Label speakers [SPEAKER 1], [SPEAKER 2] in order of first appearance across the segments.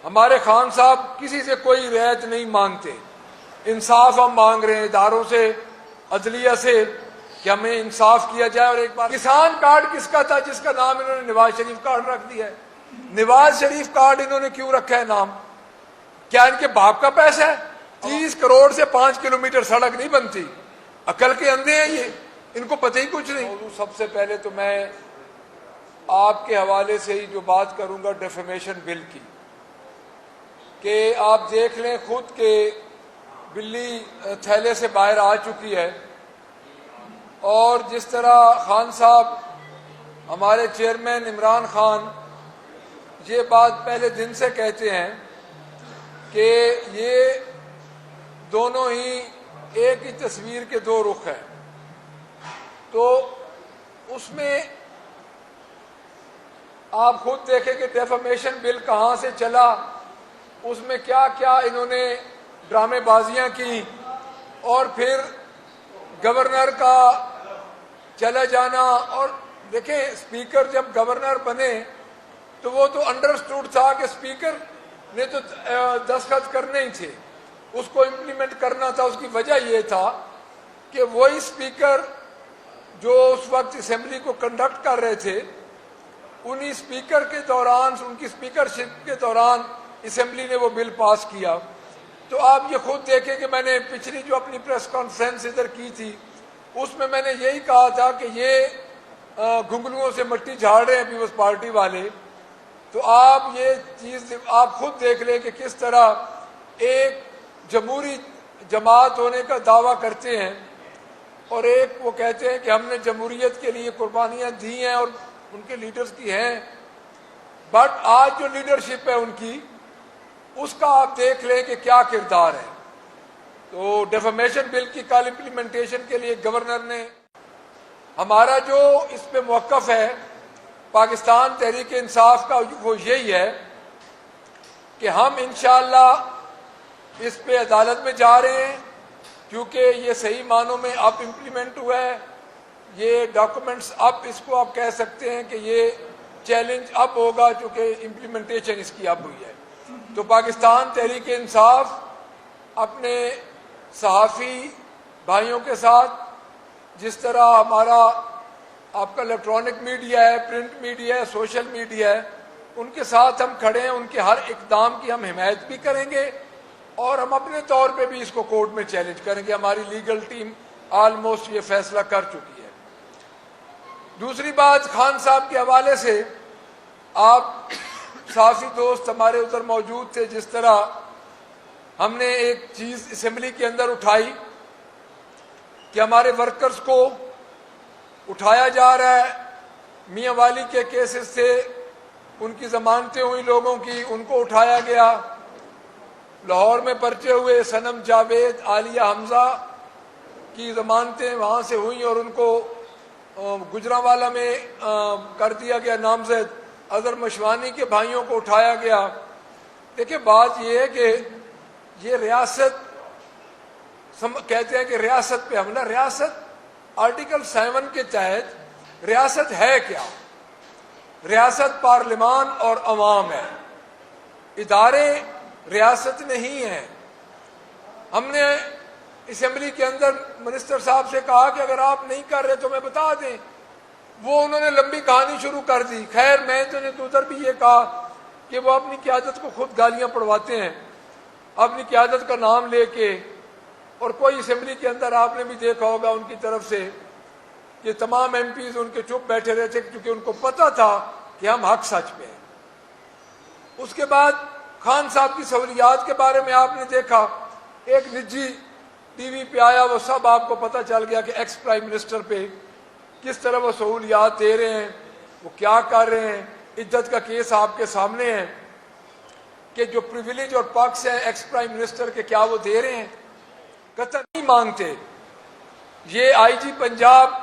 [SPEAKER 1] हमारे खान साहब किसी से कोई रियायत नहीं मांगते। इंसाफ हम मांग रहे हैं इदारों से, अदलिया से, कि हमें इंसाफ किया जाए। और एक बार किसान कार्ड किसका था जिसका नाम इन्होंने नवाज शरीफ कार्ड रख दिया है? नवाज शरीफ कार्ड इन्होंने क्यों रखा है नाम? क्या इनके बाप का पैसा है? 30 करोड़ से 5 किलोमीटर सड़क नहीं बनती। अकल के अंधे हैं ये, इनको पता ही कुछ नहीं। सबसे पहले तो मैं आपके हवाले से ही जो बात करूंगा डिफेमेशन बिल की, कि आप देख लें खुद के बिल्ली थैले से बाहर आ चुकी है। और जिस तरह खान साहब, हमारे चेयरमैन इमरान खान ये बात पहले दिन से कहते हैं कि ये दोनों ही एक ही तस्वीर के दो रुख हैं, तो उसमें आप खुद देखें कि डेफेमेशन बिल कहां से चला, उसमें क्या क्या इन्होंने ड्रामेबाजियां की। और फिर गवर्नर का चला जाना। और देखें, स्पीकर जब गवर्नर बने तो वो तो अंडरस्टूड था कि स्पीकर ने तो दस्तखत करने ही थे, उसको इम्प्लीमेंट करना था। उसकी वजह ये था कि वही स्पीकर जो उस वक्त असेंबली को कंडक्ट कर रहे थे, उन्हीं स्पीकर के दौरान, उनकी स्पीकरशिप के दौरान असेंबली ने वो बिल पास किया। तो आप ये खुद देखें कि मैंने पिछली जो अपनी प्रेस कॉन्फ्रेंस इधर की थी, उसमें मैंने यही कहा था कि ये घुंगलुओं से मिट्टी झाड़ रहे हैं पीपल्स पार्टी वाले। तो आप ये चीज आप खुद देख लें कि किस तरह एक जमहूरी जमात होने का दावा करते हैं और एक वो कहते हैं कि हमने जमहूरियत के लिए कुर्बानियां दी हैं और उनके लीडर्स की हैं। बट आज जो लीडरशिप है उनकी, उसका आप देख लें कि क्या किरदार है। तो डेफेमेशन बिल की कल इम्प्लीमेंटेशन के लिए गवर्नर ने, हमारा जो इस पे मौकफ है पाकिस्तान तहरीक इंसाफ का, वो यही है कि हम इंशाअल्लाह इस पे अदालत में जा रहे हैं, क्योंकि ये सही मानों में अब इम्प्लीमेंट हुआ है। ये डॉक्यूमेंट्स अब, इसको आप कह सकते हैं कि ये चैलेंज अब होगा क्योंकि इम्प्लीमेंटेशन इसकी अब हुई है। तो पाकिस्तान तहरीक इंसाफ अपने सहाफ़ी भाइयों के साथ, जिस तरह हमारा आपका इलेक्ट्रॉनिक मीडिया है, प्रिंट मीडिया है, सोशल मीडिया है, उनके साथ हम खड़े हैं। उनके हर इकदाम की हम हिमायत भी करेंगे और हम अपने तौर पे भी इसको कोर्ट में चैलेंज करेंगे। हमारी लीगल टीम ऑलमोस्ट ये फैसला कर चुकी है। दूसरी बात, खान साहब के हवाले से, आप साथी दोस्त हमारे उधर मौजूद थे, जिस तरह हमने एक चीज असेंबली के अंदर उठाई कि हमारे वर्कर्स को उठाया जा रहा है। मियां वाली के केसेस से उनकी जमानतें हुई लोगों की, उनको उठाया गया। लाहौर में पर्चे हुए, सनम जावेद, आलिया हमजा की जमानतें वहां से हुई और उनको गुजरांवाला में कर दिया गया नामजद। अजहर मशवानी के भाइयों को उठाया गया। देखिए, बात यह है कि ये रियासत, कहते हैं कि रियासत पे हमला। रियासत आर्टिकल 7 के तहत रियासत है क्या? रियासत पार्लिमान और अवाम है, इदारे रियासत नहीं है। हमने असेंबली के अंदर मिनिस्टर साहब से कहा कि अगर आप नहीं कर रहे तो मैं बता दें। वो उन्होंने लंबी कहानी शुरू कर दी। खैर, मैं तो उधर भी ये कहा कि वो अपनी क़यादत को खुद गालियां पड़वाते हैं, अपनी क़यादत का नाम लेके। और कोई असेंबली के अंदर आपने भी देखा होगा उनकी तरफ से कि तमाम एमपीज उनके चुप बैठे रहते, क्योंकि उनको पता था कि हम हक सच पे हैं। उसके बाद खान साहब की सहूलियात के बारे में आपने देखा, एक निजी टीवी पे आया, वो सब आपको पता चल गया कि एक्स प्राइम मिनिस्टर पे किस तरह वो सहूलियात दे रहे हैं, वो क्या कर रहे हैं। इज्जत का केस आपके सामने है कि जो प्रिविलेज और पक्ष है एक्स प्राइम मिनिस्टर के, क्या वो दे रहे हैं? कतई नहीं मांगते। ये आईजी पंजाब,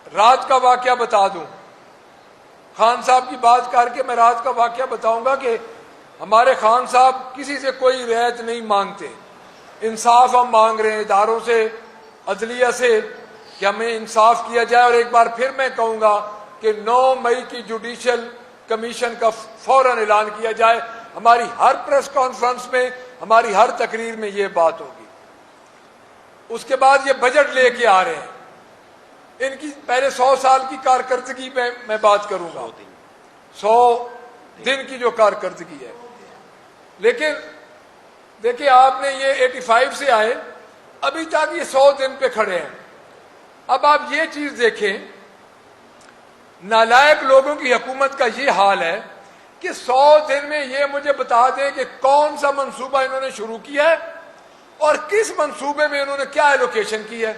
[SPEAKER 1] रात का वाकया बता दूं, खान साहब की बात करके मैं रात का वाकया बताऊंगा कि हमारे खान साहब किसी से कोई रियायत नहीं मांगते। इंसाफ हम मांग रहे हैं इदारों से, अदलिया से, कि हमें इंसाफ किया जाए। और एक बार फिर मैं कहूंगा कि 9 मई की जुडिशियल कमीशन का फौरन ऐलान किया जाए। हमारी हर प्रेस कॉन्फ्रेंस में, हमारी हर तकरीर में ये बात होगी। उसके बाद ये बजट लेके आ रहे हैं, इनकी पहले 100 साल की कारकर्दगी में मैं बात करूंगा, 100 दिन की जो कारकर्दगी है। लेकिन देखिए, आपने ये 85 से आए, अभी तक ये 100 दिन पे खड़े हैं। अब आप ये चीज देखें, नालायक लोगों की हुकूमत का ये हाल है कि 100 दिन में ये मुझे बता दें कि कौन सा मंसूबा इन्होंने शुरू किया है और किस मंसूबे में इन्होंने क्या एलोकेशन की है।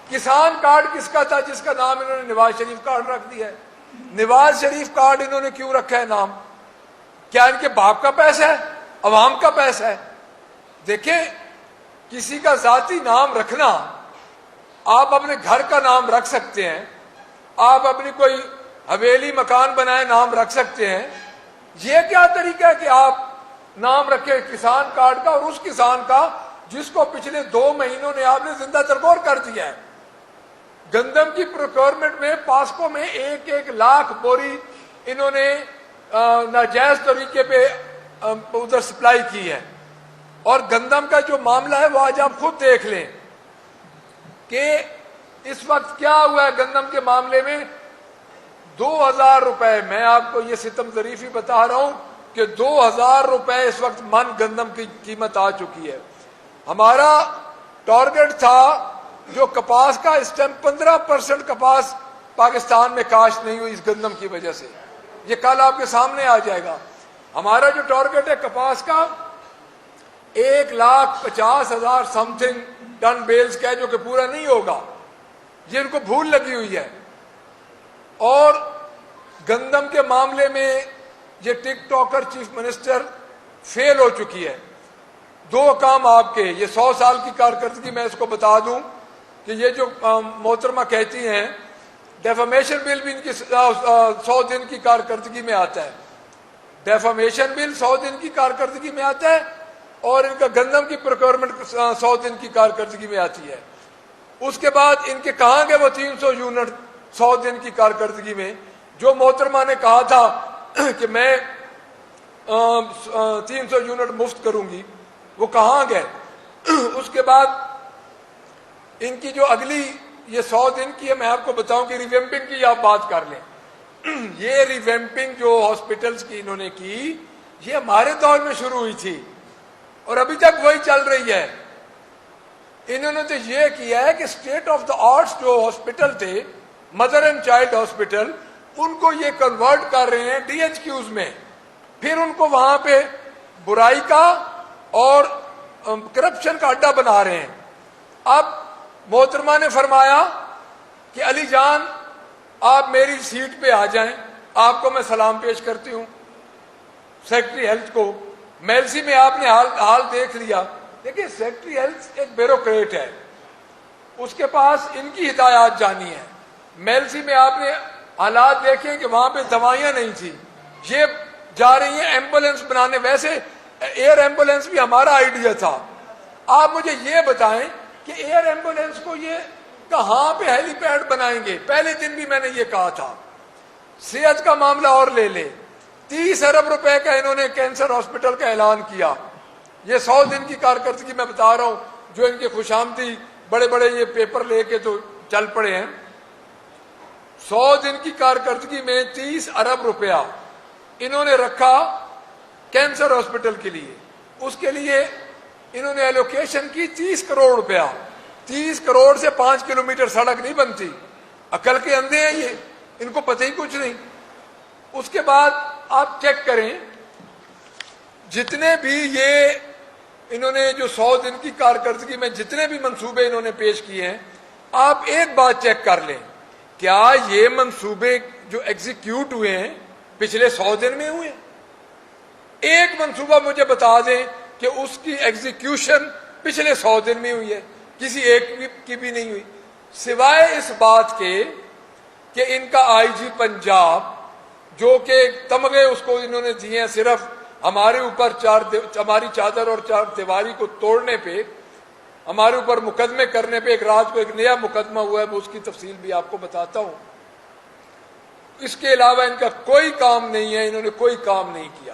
[SPEAKER 1] किसान कार्ड किसका था जिसका नाम इन्होंने नवाज शरीफ कार्ड रख दिया है? नवाज शरीफ कार्ड इन्होंने क्यों रखा है नाम? क्या इनके बाप का पैसा है, अवाम का पैसा है? देखें, किसी का जाती नाम रखना, आप अपने घर का नाम रख सकते हैं, आप अपनी कोई हवेली मकान बनाए नाम रख सकते हैं। यह क्या तरीका है कि आप नाम रखे किसान कार्ड का, और उस किसान का जिसको पिछले 2 महीनों ने आपने जिंदा चरगोर कर दिया है। गंदम की प्रोक्योरमेंट में पास्को में 1-1 लाख बोरी इन्होंने नाजायज तरीके पे उधर सप्लाई की है। और गंदम का जो मामला है वो आज आप खुद देख लें कि इस वक्त क्या हुआ है गंदम के मामले में। 2000 रुपए, मैं आपको ये सितम जरीफी बता रहा हूं कि 2000 रुपए इस वक्त मन गंदम की कीमत आ चुकी है। हमारा टारगेट था जो कपास का, इस टाइम 15% कपास पाकिस्तान में काश्त नहीं हुई इस गंदम की वजह से। ये कल आपके सामने आ जाएगा। हमारा जो टारगेट है कपास का 1,50,000 समथिंग टन बेल्स का है, जो कि पूरा नहीं होगा। ये इनको भूल लगी हुई है। और गंदम के मामले में ये टिकटॉकर चीफ मिनिस्टर फेल हो चुकी है। 2 काम आपके, ये 100 साल की कारकर्दगी, मैं इसको बता दूं कि ये जो मोहतरमा कहती हैं डेफामेशन बिल भी इनकी 100 दिन की कारकर्दगी में आता है। डेफामेशन बिल 100 दिन की कारकर्दगी में आता है और इनका गंदम की प्रोक्योरमेंट 100 दिन की कारकर्दगी में आती है। उसके बाद इनके कहाँ गए वो 300 यूनिट 100 दिन की कारकर्दगी में, जो मोहतरमा ने कहा था कि मैं 300 यूनिट मुफ्त करूंगी, वो कहाँ गए? उसके बाद इनकी जो अगली ये 100 दिन की है, मैं आपको बताऊं कि रिवेम्पिंग की आप बात कर लें। ये रिवेम्पिंग जो हॉस्पिटल्स की इन्होंने की, ये हमारे दौर में शुरू हुई थी और अभी तक वही चल रही है। इन्होंने तो ये किया है कि स्टेट ऑफ द आर्ट्स जो हॉस्पिटल थे, मदर एंड चाइल्ड हॉस्पिटल, उनको ये कन्वर्ट कर रहे हैं DHQs में। फिर उनको वहां पे बुराई का और करप्शन का अड्डा बना रहे हैं। अब मोहतरमा ने फरमाया कि अली जान, आप मेरी सीट पे आ जाएं, आपको मैं सलाम पेश करती हूं। सेक्रेटरी हेल्थ को मेलसी में आपने हाल देख लिया। देखिए, सेक्रेटरी हेल्थ एक ब्यूरोक्रेट है, उसके पास इनकी हिदायत जानी है। मेलसी में आपने हालात देखे कि वहां पे दवाइयां नहीं थी, ये जा रही हैं एम्बुलेंस बनाने। वैसे एयर एम्बुलेंस भी हमारा आइडिया था। आप मुझे ये बताएं कि एयर एम्बुलेंस को ये कहां पे हेलीपैड बनाएंगे? पहले दिन भी मैंने ये कहा था। सेहत का मामला और ले ले, 30 अरब रुपए का इन्होंने कैंसर हॉस्पिटल का ऐलान किया। ये 100 दिन की कारकर्दगी मैं बता रहा हूं, जो इनके खुशामदी बड़े बड़े ये पेपर लेके तो चल पड़े हैं। 100 दिन की कारकर्दगी में 30 अरब रुपया इन्होंने रखा कैंसर हॉस्पिटल के लिए। उसके लिए इन्होंने एलोकेशन की 30 करोड़ रुपया। 30 करोड़ से 5 किलोमीटर सड़क नहीं बनती। अकल के अंधे हैं ये, इनको पता ही कुछ नहीं। उसके बाद आप चेक करें, जितने भी ये इन्होंने जो 100 दिन की कारकर्दगी में जितने भी मंसूबे इन्होंने पेश किए हैं, आप एक बात चेक कर लें, क्या ये मंसूबे जो एग्जीक्यूट हुए हैं पिछले 100 दिन में हुए? एक मंसूबा मुझे बता दें कि उसकी एग्जीक्यूशन पिछले 100 दिन में हुई है? किसी एक की भी नहीं हुई, सिवाय इस बात के कि इनका IG पंजाब जो कि तमगे उसको इन्होंने दिए हैं सिर्फ हमारे ऊपर हमारी चादर और चार दीवारी को तोड़ने पे, हमारे ऊपर मुकदमे करने पे। एक रात को एक नया मुकदमा हुआ है, मैं उसकी तफसील भी आपको बताता हूं। इसके अलावा इनका कोई काम नहीं है, इन्होंने कोई काम नहीं किया।